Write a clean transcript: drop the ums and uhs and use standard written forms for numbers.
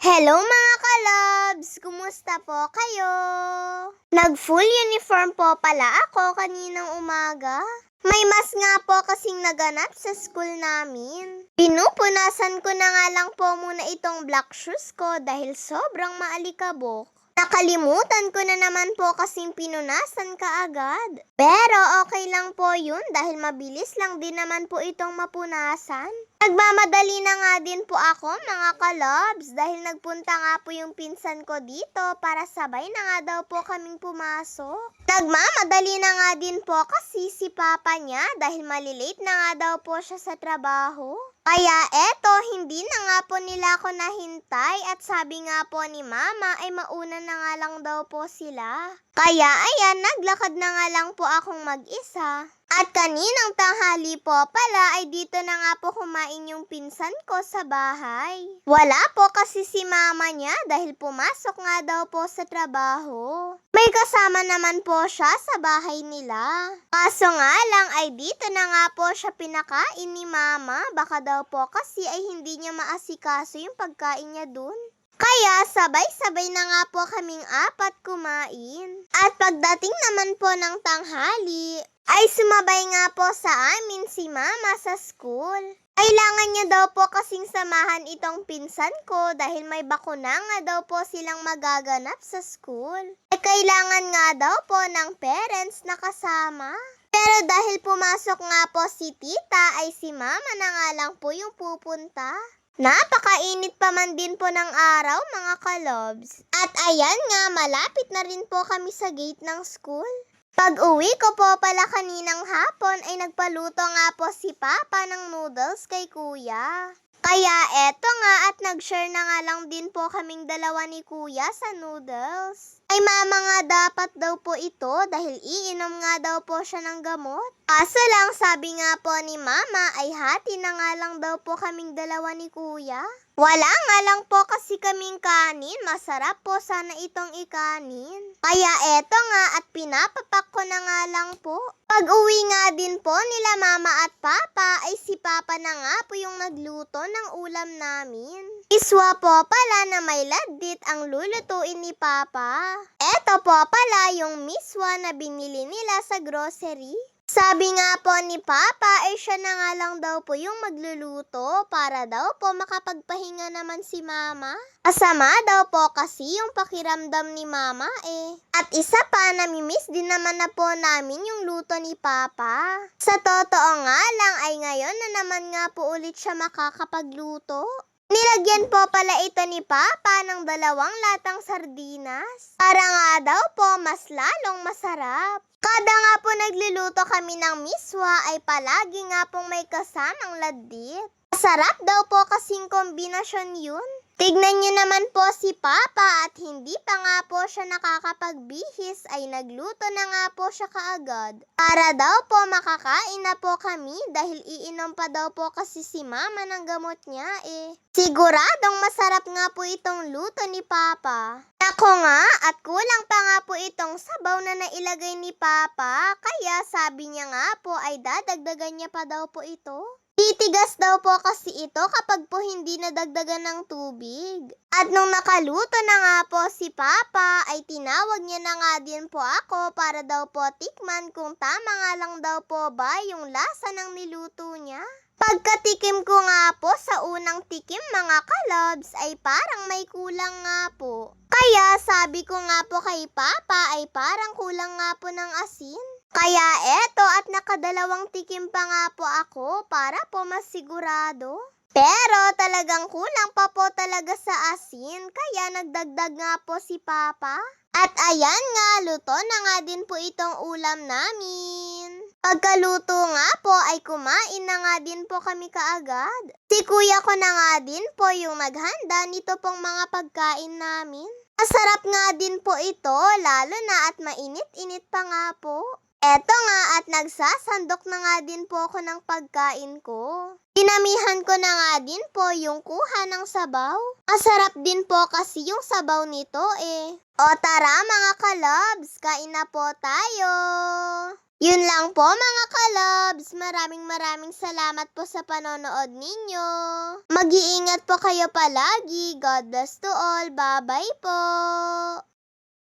Hello mga kalabs! Kumusta po kayo? Nag-full uniform po pala ako kaninang umaga. May mas nga po kasing naganap sa school namin. Pinupunasan ko na nga lang po muna itong black shoes ko dahil sobrang maalikabok. Nakalimutan ko na naman po kasing pinunasan kaagad. Pero okay lang po yun dahil mabilis lang din naman po itong mapunasan. Nagmamadali na nga din po ako mga kalabs dahil nagpunta nga po yung pinsan ko dito para sabay na nga daw po kaming pumasok. Nagmamadali na nga din po kasi si papa niya dahil malilate na nga daw po siya sa trabaho. Kaya eto, hindi na nga po nila ako nahintay at sabi nga po ni mama ay mauna na nga lang daw po sila. Kaya ayan, naglakad na nga lang po akong mag-isa. At kaninang tanghali po pala ay dito na nga po kumain yung pinsan ko sa bahay. Wala po kasi si mama niya dahil pumasok nga daw po sa trabaho. May kasama naman po siya sa bahay nila. Kaso nga lang ay dito na nga po siya pinakain ni mama. Baka daw po kasi ay hindi niya maasikaso yung pagkain niya dun. Kaya sabay-sabay na nga po kaming apat kumain. At pagdating naman po ng tanghali, ay sumabay nga po sa amin si mama sa school. Kailangan niya daw po kasing samahan itong pinsan ko dahil may bakuna nga daw po silang magaganap sa school. Ay kailangan nga daw po ng parents na kasama. Pero dahil pumasok nga po si tita ay si mama na nga lang po yung pupunta. Napakainit pa man din po ng araw mga kalobs. At ayan nga, malapit na rin po kami sa gate ng school. Pag uwi ko po pala kaninang hapon ay nagpaluto nga po si papa ng noodles kay kuya. Kaya eto nga at nag-share na nga lang din po kaming dalawa ni kuya sa noodles. Ay mama nga dapat daw po ito dahil iinom nga daw po siya ng gamot. Kaso lang sabi nga po ni mama ay hati na nga lang daw po kaming dalawa ni kuya. Wala nga lang po kasi kaming kanin, masarap po sana itong ikanin. Kaya eto nga at pinapapak ko na nga lang po. Pag uwi nga din po nila mama at papa ay si papa na nga po yung nagluto ng ulam namin. Iswa po pala na may ladit ang lulutuin ni papa. Eto po pala yung miswa na binili nila sa grocery. Sabi nga po ni papa ay siya na nga lang daw po yung magluluto para daw po makapagpahinga naman si mama. Asama daw po kasi yung pakiramdam ni mama eh. At isa pa, namimiss din naman na po namin yung luto ni papa. Sa totoo nga lang ay ngayon na naman nga po ulit siya makakapagluto. Nilagyan po pala ito ni papa ng 2 latang sardinas. Para nga daw po mas lalong masarap. Kada nga po nagluluto kami ng miswa ay palagi nga pong may kasamang ladit. Masarap daw po kasing kombinasyon yun. Tignan niyo naman po si papa at hindi pa nga po siya nakakapagbihis ay nagluto na nga po siya kaagad. Para daw po makakain na po kami dahil iinom pa daw po kasi si mama ng gamot niya eh. Siguradong masarap nga po itong luto ni papa. Ako nga at kulang pa nga po itong sabaw na nailagay ni papa kaya sabi niya nga po ay dadagdagan niya pa daw po ito. Titigas daw po kasi ito kapag po hindi nadagdagan ng tubig. At nung nakaluto na nga po si papa ay tinawag niya na nga din po ako para daw po tikman kung tama nga lang daw po ba yung lasa ng niluto niya. Pagkatikim ko nga po sa unang tikim mga kalobs ay parang may kulang nga po. Kaya sabi ko nga po kay papa ay parang kulang nga po ng asin. Kaya eto at nakadalawang tikim pa nga po ako para po masigurado. Pero talagang kulang pa po talaga sa asin kaya nagdagdag nga po si papa. At ayan nga, luto na nga din po itong ulam namin. Pagkaluto nga po ay kumain na nga din po kami kaagad. Si kuya ko na nga din po yung naghanda nito pong mga pagkain namin. Masarap nga din po ito, lalo na at mainit-init pa nga po. Eto nga at nagsasandok na nga din po ako ng pagkain ko. Dinamihan ko na nga din po yung kuha ng sabaw. Masarap din po kasi yung sabaw nito eh. O tara mga kalabs, kain na po tayo! Yun lang po mga kalobs. Maraming salamat po sa panonood ninyo. Mag-iingat po kayo palagi. God bless to all. Bye-bye po.